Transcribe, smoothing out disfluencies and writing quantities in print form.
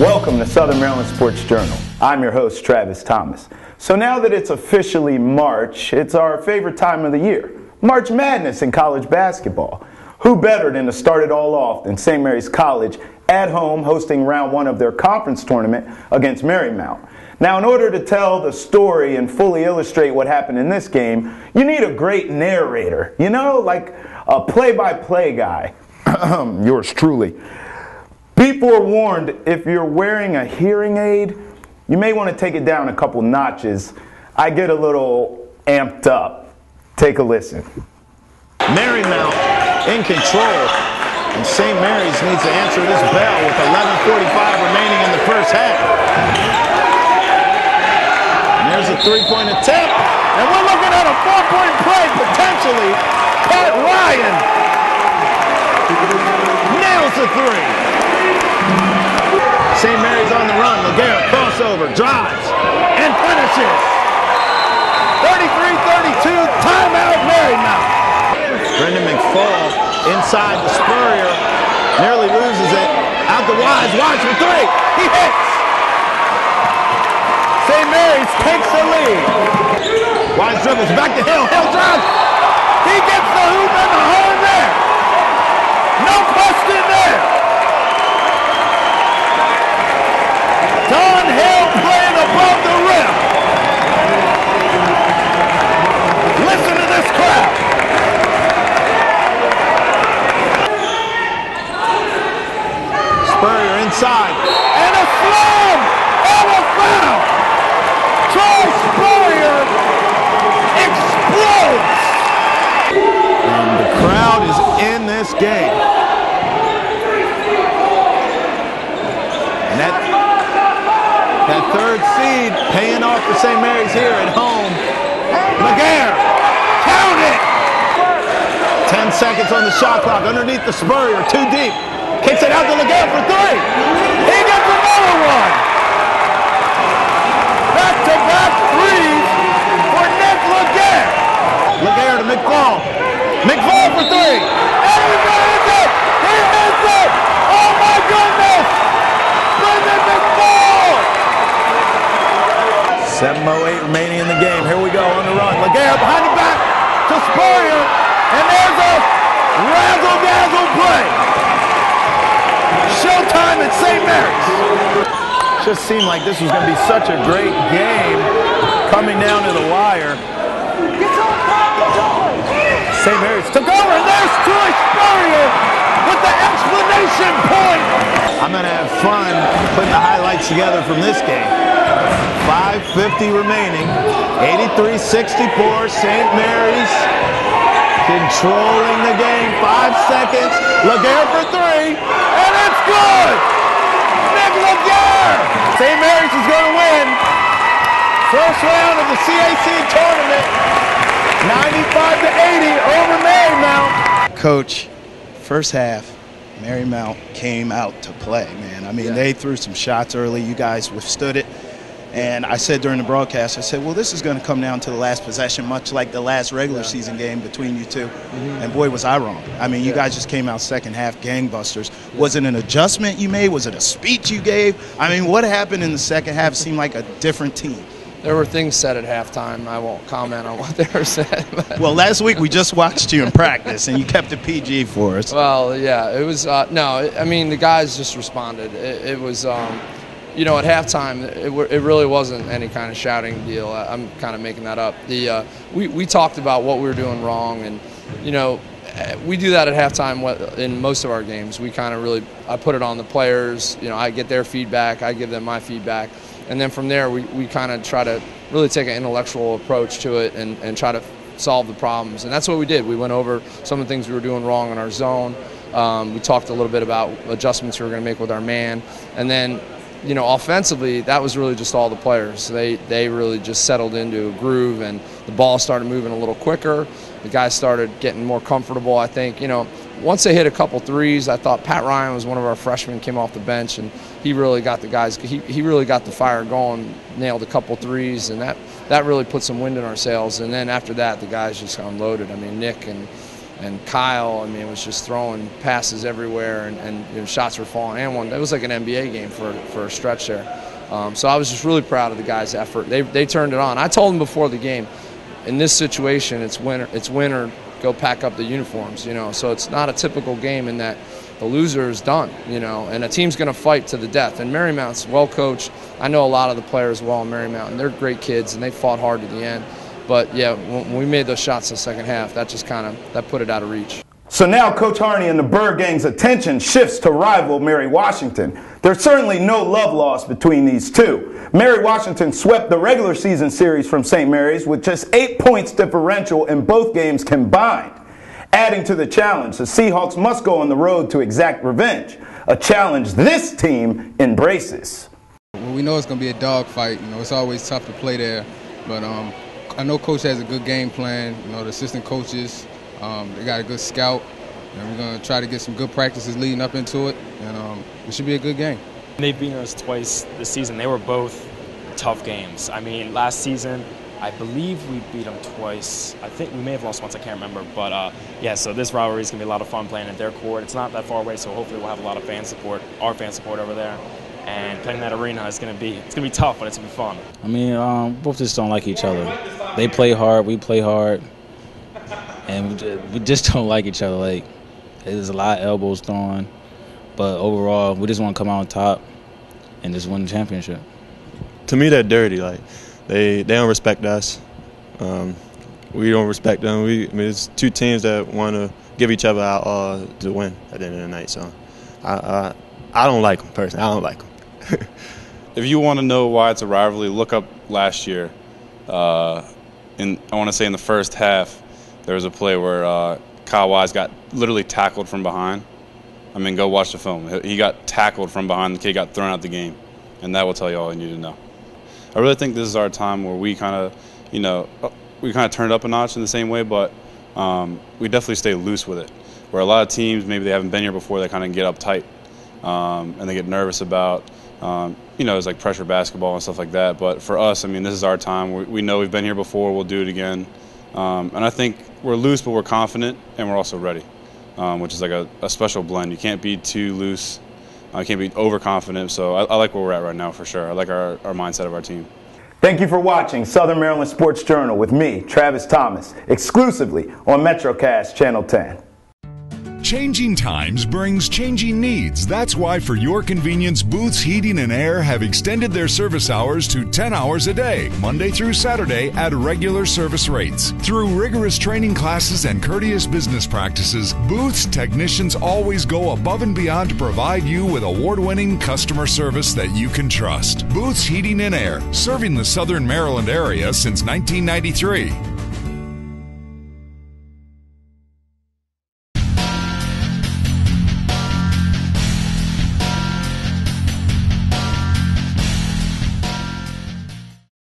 Welcome to Southern Maryland Sports Journal. I'm your host, Travis Thomas. So now that it's officially March, it's our favorite time of the year, March Madness in college basketball. Who better than to start it all off than St. Mary's College at home hosting round one of their conference tournament against Marymount. Now, in order to tell the story and fully illustrate what happened in this game, you need a great narrator, like a play-by-play guy. Yours truly. Be forewarned, if you're wearing a hearing aid, you may want to take it down a couple notches. I get a little amped up. Take a listen. Marymount in control, and St. Mary's needs to answer this bell with 11:45 remaining in the first half. And there's a three-point attempt, and we're looking at a four-point play potentially. Pat Ryan nails the three. St. Mary's on the run. Laguerre crossover, drives, and finishes. 33-32, timeout Marymount. Brendan McFall inside the Spurrier, nearly loses it. Out to Wise for three. He hits. St. Mary's takes the lead. Wise dribbles back to Hill. Hill drives. He gets the hoop and the hole there. No question there. Don Hill playing above the rim. Listen to this crowd. Spurrier inside. And a slam! And a foul! Troy Spurrier explodes! And the crowd is in this game. And that third seed paying off for St. Mary's here at home. Laguerre, count it! 10 seconds on the shot clock underneath the Spurrier, too deep. Kicks it out to Laguerre for three. He gets another one. Back-to-back threes for Nick Laguerre. Laguerre to McFall. McFall for three. And he missed it. He missed it. Oh my goodness. Brendan McFall. 7:08 remaining in the game. Here we go on the run. Laguerre behind the back to Spurrier. And there's a razzle-dazzle play. Showtime at St. Mary's. Just seemed like this was going to be such a great game coming down to the wire. St. Mary's took over, and there's Troy Spurrier with the explanation point. I'm going to have fun putting the highlights together from this game. 5:50 remaining, 83-64, St. Mary's controlling the game. 5 seconds, Laguerre for three, and it's good! Nick Laguerre! St. Mary's is going to win. First round of the CAC tournament, 95-80 over Marymount. Coach, first half, Marymount came out to play, man. I mean, They threw some shots early. You guys withstood it. And I said during the broadcast, I said, well, this is going to come down to the last possession, much like the last regular season game between you two. And boy, was I wrong. I mean, you guys just came out second half gangbusters. Was it an adjustment you made? Was it a speech you gave? I mean, what happened in the second half seemed like a different team. There were things said at halftime. I won't comment on what they were said. Well, last week we just watched you in practice, and you kept it PG for us. Well, yeah, it was no. I mean, the guys just responded. It was, at halftime, it really wasn't any kind of shouting deal. I'm kind of making that up. We talked about what we were doing wrong, and we do that at halftime in most of our games. We kind of I put it on the players. I get their feedback, I give them my feedback. And then from there, we kind of try to really take an intellectual approach to it and try to solve the problems. And that's what we did. We went over some of the things we were doing wrong in our zone. We talked a little bit about adjustments we were going to make with our man. And then, offensively, that was really just all the players. They really just settled into a groove, and the ball started moving a little quicker. The guys started getting more comfortable, I think. Once they hit a couple threes, I thought Pat Ryan was one of our freshmen, came off the bench, and he really got the guys, he really got the fire going, nailed a couple threes, and that really put some wind in our sails. And then after that, the guys just unloaded. I mean, Nick and And Kyle, I mean, was just throwing passes everywhere, and you know, shots were falling. And it was like an NBA game for a stretch there. So I was just really proud of the guys' effort. They turned it on. I told them before the game, in this situation, it's win or go pack up the uniforms. You know, so it's not a typical game in that the loser is done. You know, and a team's going to fight to the death. And Marymount's well coached. I know a lot of the players well in Marymount, and they're great kids, and they fought hard to the end. But yeah, when we made those shots in the second half, that just that put it out of reach. So now Coach Harney and the Bird Gang's attention shifts to rival Mary Washington. There's certainly no love lost between these two. Mary Washington swept the regular season series from St. Mary's with just 8 points differential in both games combined. Adding to the challenge, the Seahawks must go on the road to exact revenge, a challenge this team embraces. Well, we know it's going to be a dogfight. You know, it's always tough to play there, but I know Coach has a good game plan. You know, the assistant coaches, they got a good scout, and we're going to try to get some good practices leading up into it, and it should be a good game. They've beaten us twice this season. They were both tough games. I mean, last season, I believe we beat them twice. I think we may have lost once, I can't remember. But yeah, so this rivalry is going to be a lot of fun playing at their court. It's not that far away, so hopefully we'll have a lot of fan support, our fan support over there. And playing that arena is going to be tough, but it's going to be fun. I mean, both just don't like each other. They play hard, we play hard, and we just don't like each other. Like, there's a lot of elbows thrown, but overall, we just want to come out on top and just win the championship. To me, they're dirty. Like, they don't respect us. We don't respect them. I mean, it's two teams that want to give each other out to win at the end of the night. So, I don't like them personally. I don't like them. If you want to know why it's a rivalry, look up last year. I want to say in the first half, there was a play where Kyle Wise got literally tackled from behind. I mean, go watch the film. He got tackled from behind. The kid got thrown out the game, and that will tell you all you need to know. I really think this is our time where we kind of, you know, we kind of turned up a notch in the same way, but we definitely stay loose with it. Where a lot of teams, maybe they haven't been here before, they kind of get uptight and they get nervous about. You know, it's like pressure basketball and stuff like that. But for us, I mean, this is our time. We know we've been here before. We'll do it again. And I think we're loose, but we're confident, and we're also ready, which is like a special blend. You can't be too loose. You can't be overconfident. So I like where we're at right now for sure. I like our mindset of our team. Thank you for watching Southern Maryland Sports Journal with me, Travis Thomas, exclusively on MetroCast Channel 10. Changing times brings changing needs. That's why, for your convenience, Booth's Heating and Air have extended their service hours to 10 hours a day, Monday through Saturday, at regular service rates. Through rigorous training classes and courteous business practices, Booth's technicians always go above and beyond to provide you with award-winning customer service that you can trust. Booth's Heating and Air, serving the Southern Maryland area since 1993.